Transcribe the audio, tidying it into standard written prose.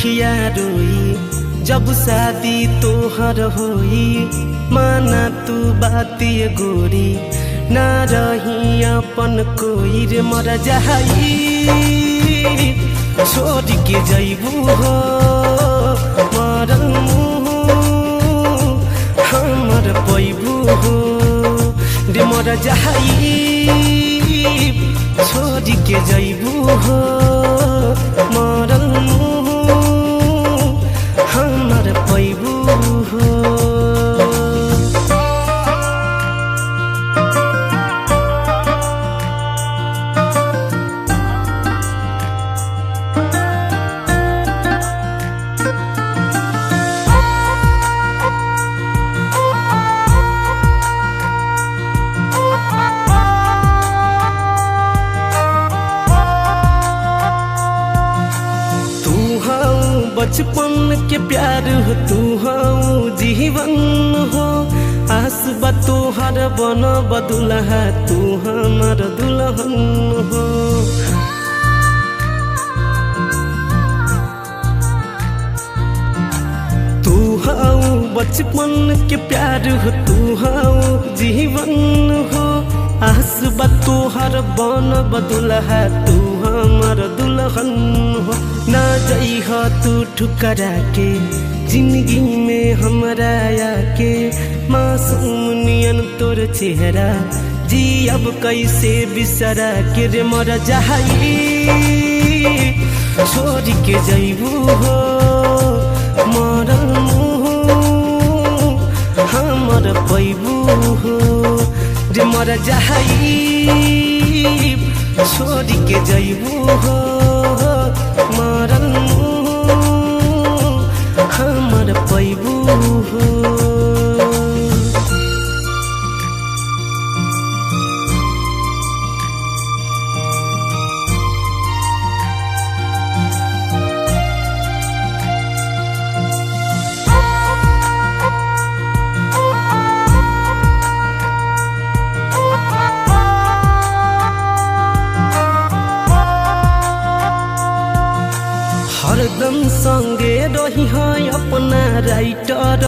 अखिया रोई जब शादी तोहर होई। माना तू बात ये गोरी ना रही अपन कोई रे मर जाई छोड़ के जइबू हो मरल हमर पैबू हो रे मर जाई छोड़ के जइबू हो मरल हमर पैबू हो। बचपन के प्यार हो तू हाँ जीवन हो आस बा तोहर बन बदुल्हा तू हमर दुल्हन हो। तू हाँ बचपन के प्यार हो तू हाँ जीवन हो आस बा तोहर बन बदुल्हा तू हमर दुल्हन हो। ना जइह तू ठुकरा के जिंदगी में हमरा आके मासूम नियन तोर चेहरा जी अब कैसे बिसरा के रे मर जाई छोड़ के जइबू हो मरल हमर पैबू हो रे मर जाई छोड़ के जइबू हो मरल हमर पैबू हो। हरदम संगे रही है अपना राइटर